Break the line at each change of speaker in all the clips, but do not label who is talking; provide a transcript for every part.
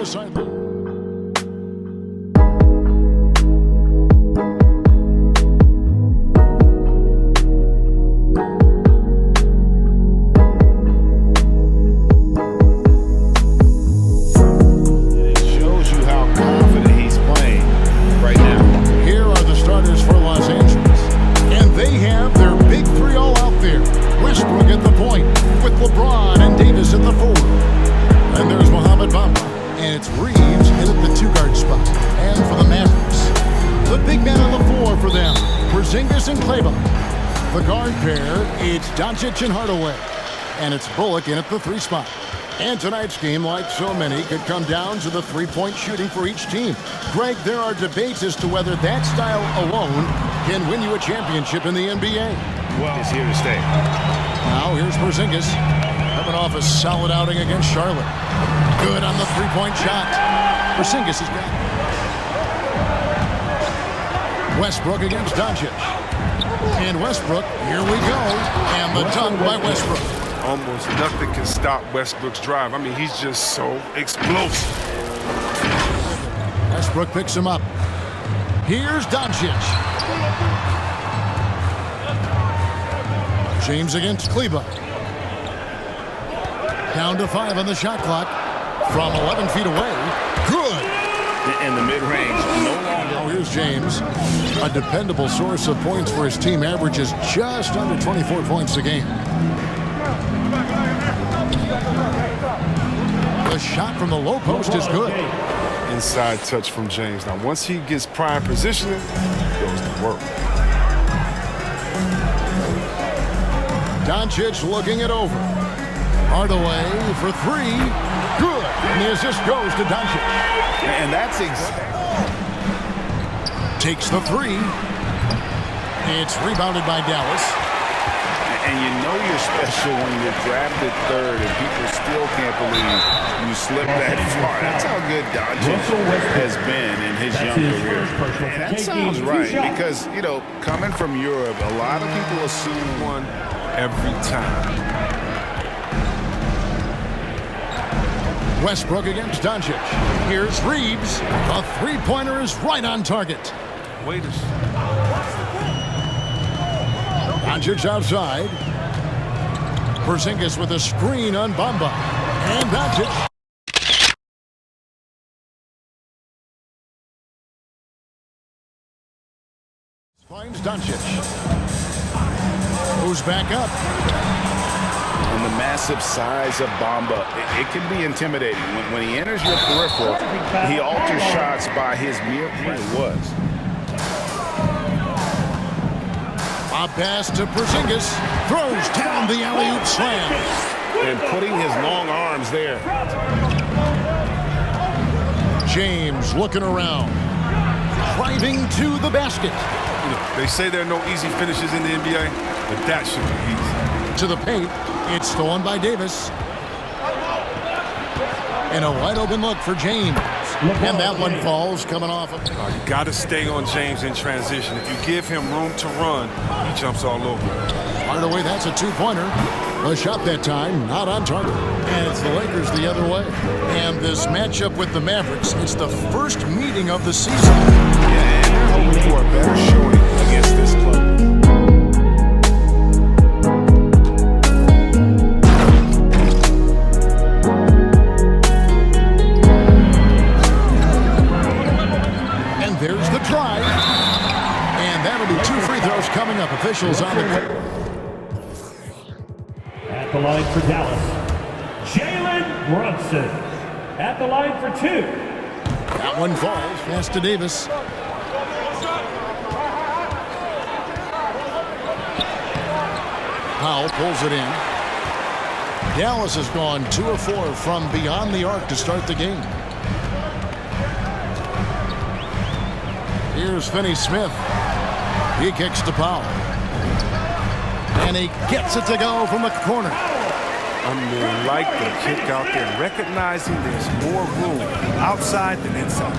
sideline. LeBron and Davis at the 4. And there's and it's Reeves in at the two-guard spot. And for the Mavericks, the big man on the floor for them, Porzingis and Kleber. The guard pair, it's Doncic and Hardaway. And it's Bullock in at the 3 spot. And tonight's game, like so many, could come down to the three-point shooting for each team. Greg, there are debates as to whether that style alone can win you a championship in the NBA.
Well, it's here to stay.
Now here's Porzingis, coming off a solid outing against Charlotte. Good on the three-point shot. Porzingis is back. Westbrook against Doncic. And Westbrook, here we go. And the dunk by Westbrook.
Almost nothing can stop Westbrook's drive. I mean, he's just so explosive.
Westbrook picks him up. Here's Doncic. James against Kleber. Down to 5 on the shot clock. From 11 feet away. Good.
In the mid-range, no longer.
Now here's James. A dependable source of points for his team. Averages just under 24 points a game. The shot from the low post is good.
Inside touch from James. Now, once he gets prime positioning, he goes to work.
Doncic looking it over. Hardaway for 3. Good. And the assist goes to Doncic.
And that's exactly.
Takes the 3. It's rebounded by Dallas.
And you know you're special when you're drafted 3rd and people still can't believe you slipped that far. That's how good Doncic has been in his young career. And that sounds right because, you know, coming from Europe, a lot of people assume
one every time.
Westbrook against Doncic. Here's Reeves. A three-pointer is right on target.
Wait a second.
Doncic outside. Porzingis with a screen on Bamba. And Doncic. Finds Doncic. Moves back up.
And the massive size of Bamba, it can be intimidating. When he enters your peripheral, he alters shots by his mere was.
A pass to Porzingis. Throws down the alley-oop slam.
And putting his long arms there.
James looking around. Driving to the basket.
You know, they say there are no easy finishes in the NBA, but that should be easy.
To the paint. It's stolen by Davis. And a wide open look for James. And that one falls coming off of.
You got to stay on James in transition. If you give him room to run, he jumps all over.
Hardaway, that's a 2-pointer. A shot that time, not on target. And it's the Lakers the other way. And this matchup with the Mavericks, it's the first meeting of the season.
Yeah, and they're hoping for a better showing against this club.
There's the drive. And that'll be 2 free throws coming up. Officials on the court.
At the line for Dallas, Jalen Brunson. At the line for 2.
That one falls. Pass to Davis. Powell pulls it in. Dallas has gone 2 of 4 from beyond the arc to start the game. Here's Finney-Smith. He kicks to Powell. And he gets it to go from the corner.
I mean, like the kick out there, recognizing there's more room outside than inside.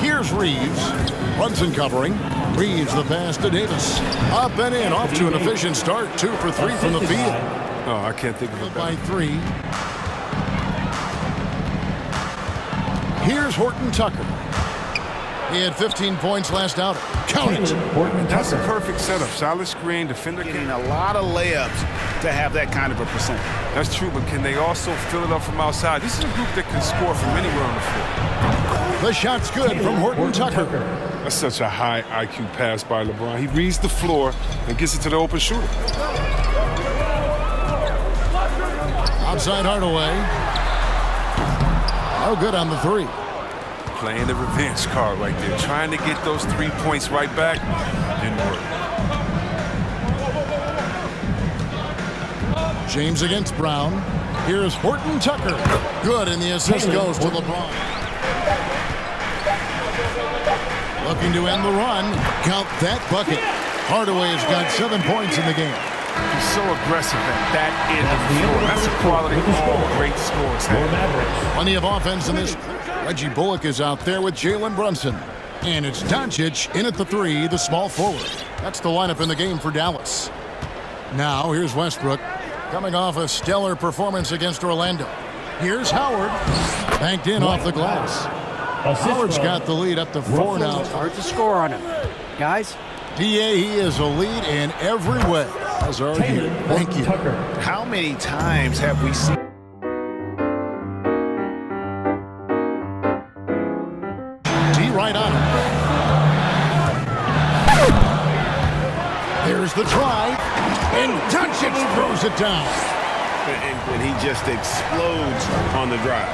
Here's Reeves. Brunson covering. Reeves the pass to Davis. Up and in, off to an efficient start. 2 for 3 from the field.
Oh, I can't think of it
by 3. Here's Horton Tucker. He had 15 points last outing. Count it.
That's a perfect setup. Solid screen, defender
Getting a lot of layups to have that kind of a percentage.
That's true, but can they also fill it up from outside? This is a group that can score from anywhere on the floor.
The shot's good from Horton Tucker.
That's such a high IQ pass by LeBron. He reads the floor and gets it to the open shooter.
Outside Hardaway. No good on the 3.
Playing the revenge card right there. Trying to get those 3 points right back. Didn't work.
James against Brown. Here's Horton Tucker. Good, and the assist goes to LeBron. Looking to end the run. Count that bucket. Hardaway's got 7 points in the game.
He's so aggressive at that end of the floor. That's a quality all great scores have.
Plenty of offense in this. Reggie Bullock is out there with Jalen Brunson. And it's Doncic in at the 3, the small forward. That's the lineup in the game for Dallas. Now, here's Westbrook, coming off a stellar performance against Orlando. Here's Howard, banked in off the glass. Howard's got the lead up to 4 now.
It's hard to score on him. Guys?
DA, he is a lead in every way. As argued. Thank you.
How many times have we seen
right on him. There's the try, and Doncic throws it down.
And he just explodes on the drive.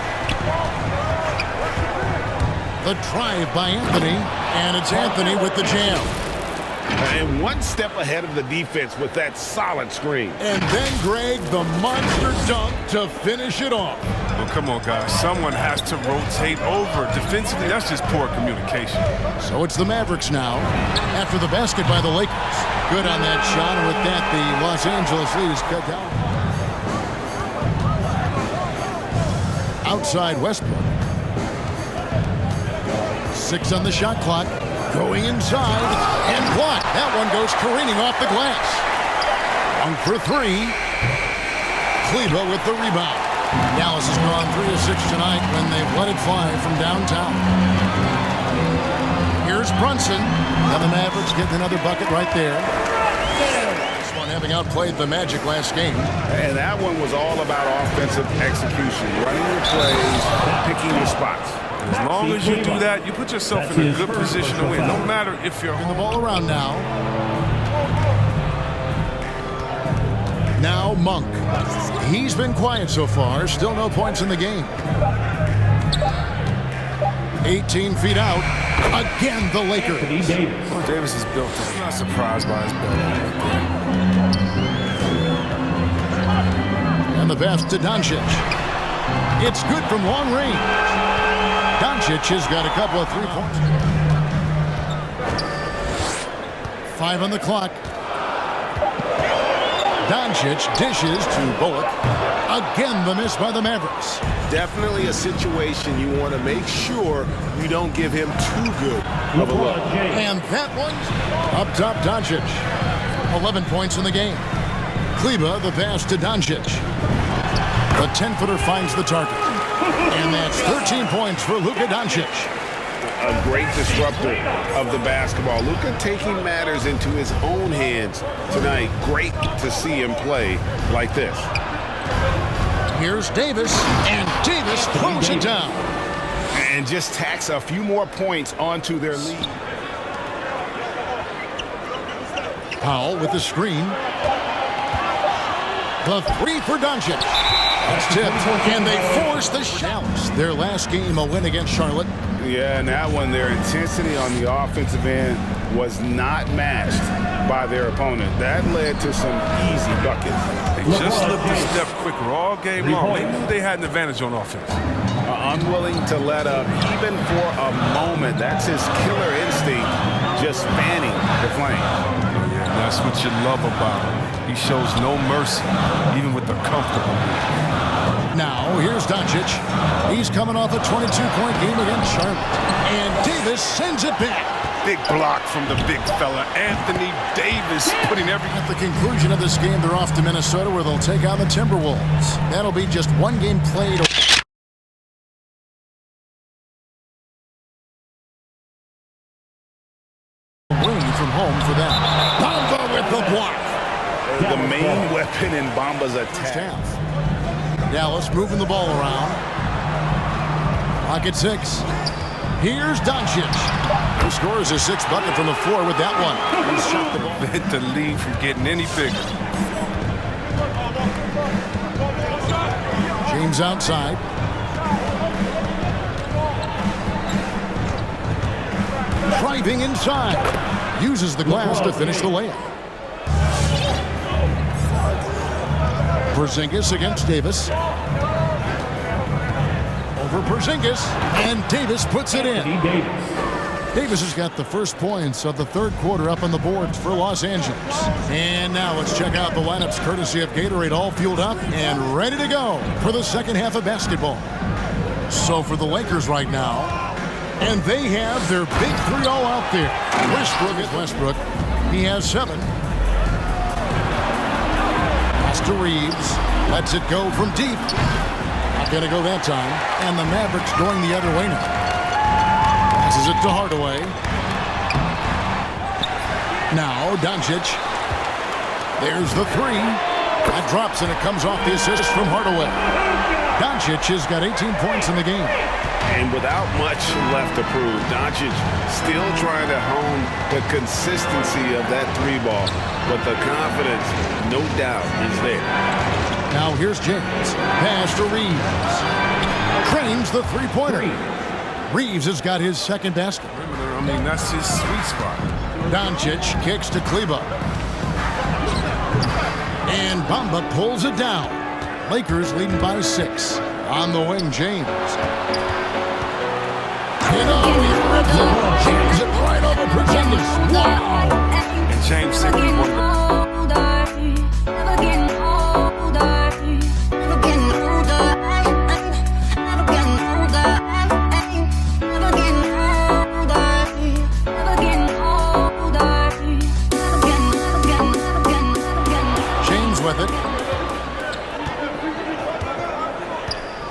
The drive by Anthony, and it's Anthony with the jam.
And one step ahead of the defense with that solid screen.
And then Greg, the monster dunk to finish it off.
Well, come on, guys. Someone has to rotate over. Defensively, that's just poor communication.
So it's the Mavericks now after the basket by the Lakers. Good on that shot, and with that, the Los Angeles lead is cut down. Outside Westbrook. 6 on the shot clock. Going inside and blocked. That one goes careening off the glass. 1 for 3. Kleba with the rebound. Dallas has gone 3 of 6 tonight when they've let it fly from downtown. Here's Brunson. And the Mavericks getting another bucket right there. This one having outplayed the Magic last game.
And that one was all about offensive execution. Running your plays, picking your spots.
As long as you do that, you put yourself in a good position to win, no matter if you're
the ball around now. Now Monk. He's been quiet so far. Still no points in the game. 18 feet out. Again, the Lakers.
Well, Davis is built up. I'm not surprised by his build.
And the pass to Doncic. It's good from long range. Doncic has got a couple of 3 points. 5 on the clock. Doncic dishes to Bullock. Again, the miss by the Mavericks.
Definitely a situation you want to make sure you don't give him too good of a look.
And that one's up top, Doncic. 11 points in the game. Kleba, the pass to Doncic. The 10-footer finds the target. And that's 13 points for Luka Doncic.
A great disruptor of the basketball. Luka taking matters into his own hands tonight. Great to see him play like this.
Here's Davis, and Davis throws it down.
And just tacks a few more points onto their lead.
Powell with the screen. The 3 for Doncic. That's tipped, and they force the Dallas. Their last game, a win against Charlotte.
Yeah, and that one, their intensity on the offensive end was not matched by their opponent. That led to some easy buckets.
They just slipped a step quicker all game long. They knew they had an advantage on offense.
Unwilling to let up even for a moment. That's his killer instinct, just fanning the flame.
Yeah, that's what you love about him. He shows no mercy, even with the comfortable lead.
Now, here's Doncic. He's coming off a 22-point game against Charlotte. And Davis sends it back.
Big block from the big fella, Anthony Davis, putting every...
At the conclusion of this game, they're off to Minnesota where they'll take on the Timberwolves. That'll be just one game played. Win from home for them. Bamba with the block.
The main weapon in Bamba's attack.
Dallas moving the ball around. Pocket 6. Here's Doncic. Who scores his 6th bucket from the floor with that one. He's shot the ball.
Hit the lead from getting any bigger.
James outside. Driving inside. Uses the glass to finish the layup. Porzingis against Davis. Over Porzingis. And Davis puts it in. Davis has got the first points of the third quarter up on the boards for Los Angeles. And now let's check out the lineups courtesy of Gatorade, all fueled up and ready to go for the second half of basketball. So for the Lakers right now, and they have their big 3 all out there. Westbrook. He has 7. Pass to Reeves. Lets it go from deep. Not going to go that time. And the Mavericks going the other way now. Passes it to Hardaway. Now Doncic. There's the 3. That drops and it comes off the assist from Hardaway. Doncic has got 18 points in the game.
And without much left to prove, Doncic still trying to hone the consistency of that 3 ball. But the confidence, no doubt, is there.
Now here's James. Pass to Reeves. Cranes the 3-pointer. Reeves has got his 2nd basket.
I mean, that's his sweet spot.
Doncic kicks to Kleba. And Bamba pulls it down. Lakers leading by 6. On the wing, James. James it right over Porzingis. Wow!
And James simply won the...
With it.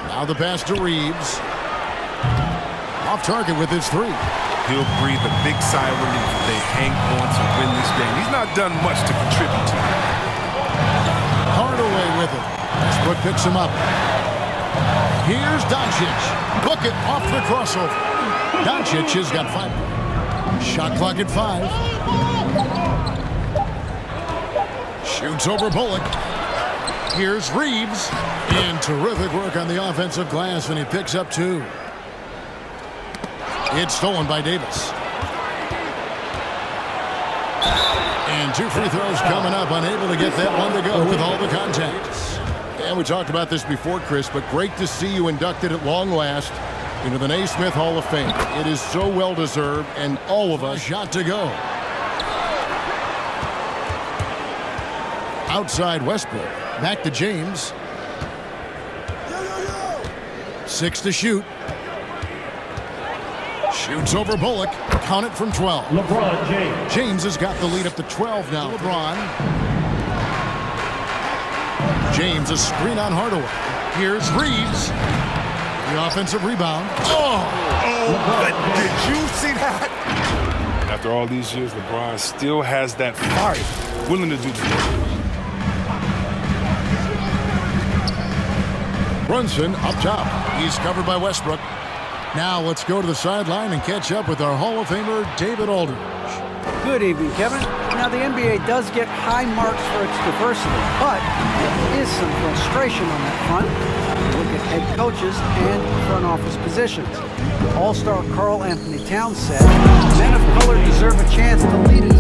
Now the pass to Reeves. Off target with his 3.
He'll breathe a big sigh of relief if they hang on to win this game. He's not done much to contribute to it.
Hardaway with it. Westbrook picks him up. Here's Doncic. Book it off the crossover. Doncic has got 5. Shot clock at 5. Shoots over Bullock. Here's Reeves. And terrific work on the offensive glass, and he picks up 2. It's stolen by Davis. And 2 free throws coming up, unable to get that one to go with all the contacts. And we talked about this before, Chris, but great to see you inducted at long last into the Naismith Hall of Fame. It is so well-deserved, and all of us shot to go. Outside Westbrook. Back to James. 6 to shoot. Shoots over Bullock. Count it from 12.
LeBron James.
James has got the lead up to 12 now. LeBron. James a screen on Hardaway. Here's Reeves. The offensive rebound.
Did you see that? After all these years, LeBron still has that fire, willing to do the work.
Brunson up top. He's covered by Westbrook. Now let's go to the sideline and catch up with our Hall of Famer, David Aldridge.
Good evening, Kevin. Now, the NBA does get high marks for its diversity, but there is some frustration on that front. Look at head coaches and front office positions. All-star Karl Anthony Towns said, men of color deserve a chance to lead it.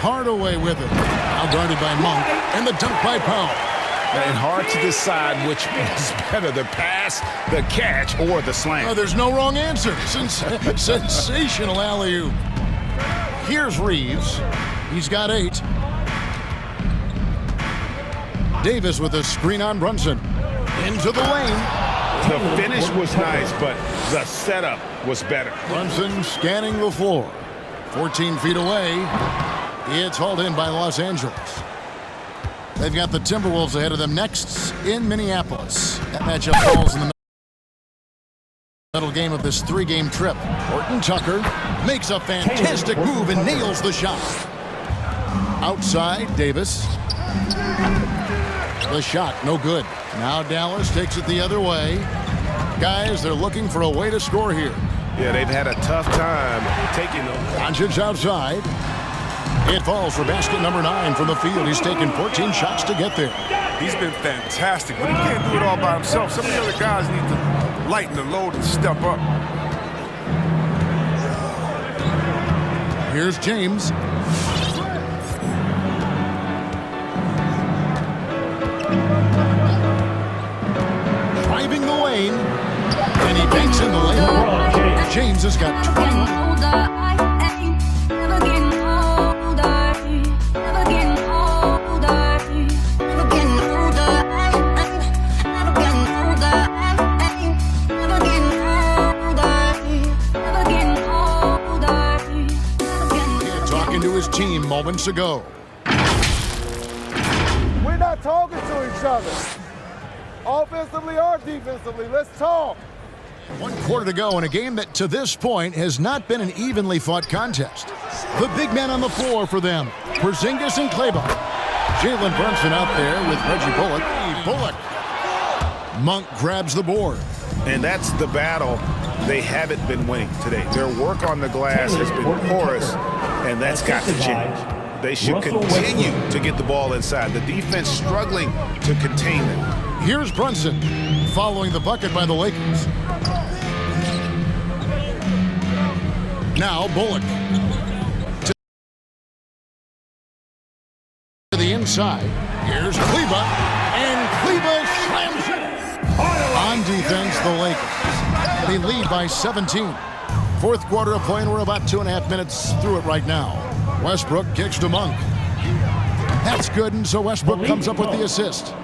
Hardaway with it. Now guarded by Monk. And the dunk by Powell.
And hard to decide which is better, the pass, the catch, or the slam.
Oh, there's no wrong answer. Sensational alley-oop. Here's Reeves. He's got 8. Davis with a screen on Brunson. Into the lane.
The finish was nice, but the setup was better.
Brunson scanning the floor. 14 feet away. It's hauled in by Los Angeles. They've got the Timberwolves ahead of them next in Minneapolis. That matchup falls in the middle game of this 3-game trip. Horton Tucker makes a fantastic move and nails the shot. Outside, Davis. The shot, no good. Now Dallas takes it the other way. Guys, they're looking for a way to score here.
Yeah, they've had a tough time taking them.
Doncic outside. It falls for basket number 9 from the field. He's taken 14 shots to get there.
He's been fantastic, but he can't do it all by himself. Some of the other guys need to lighten the load and step up.
Here's James. Driving the lane. And he banks in the lane. James has got 20. His team moments ago.
We're not talking to each other, offensively or defensively. Let's talk.
1 quarter to go in a game that to this point has not been an evenly fought contest. The big man on the floor for them, Porzingis and Kleber. Jalen Brunson out there with Reggie Bullock. Monk grabs the board.
And that's the battle they haven't been winning today. Their work on the glass has been porous, and that's got to change. They should continue to get the ball inside. The defense struggling to contain them.
Here's Brunson following the bucket by the Lakers. Now Bullock to the inside. Here's Kleber, and Kleber slams it. On defense, the Lakers. They lead by 17. 4th quarter of play, and we're about 2.5 minutes through it right now. Westbrook kicks to Monk. That's good, and so Westbrook comes up with the assist.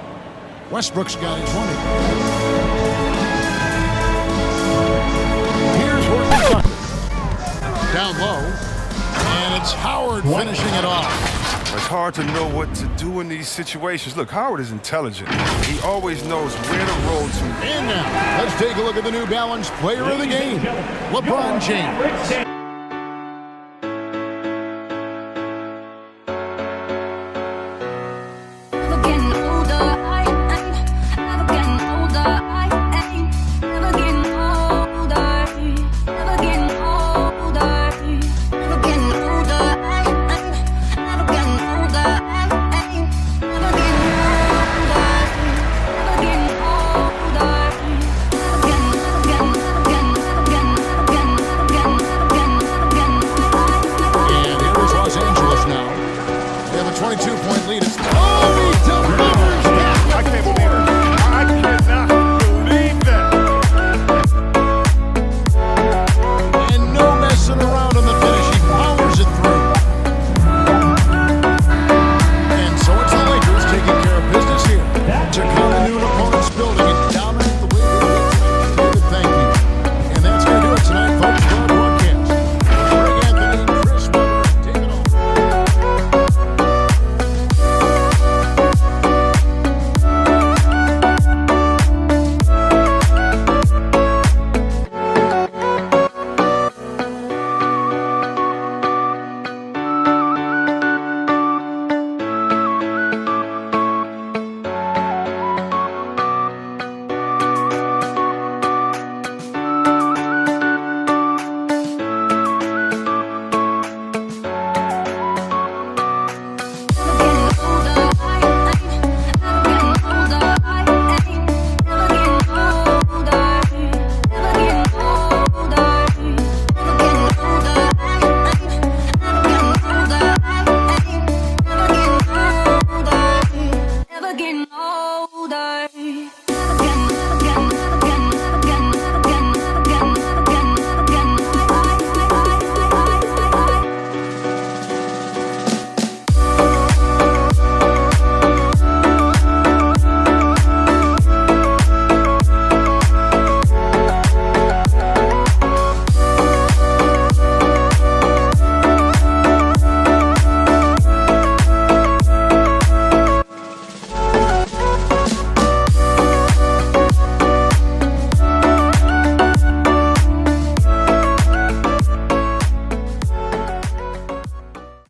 Westbrook's got his 20. Here's Horton Tucker. Down low, and it's Howard finishing it off.
It's hard to know what to do in these situations. Look, Howard is intelligent. He always knows where to roll to.
And now, let's take a look at the New Balance player of the game, LeBron James.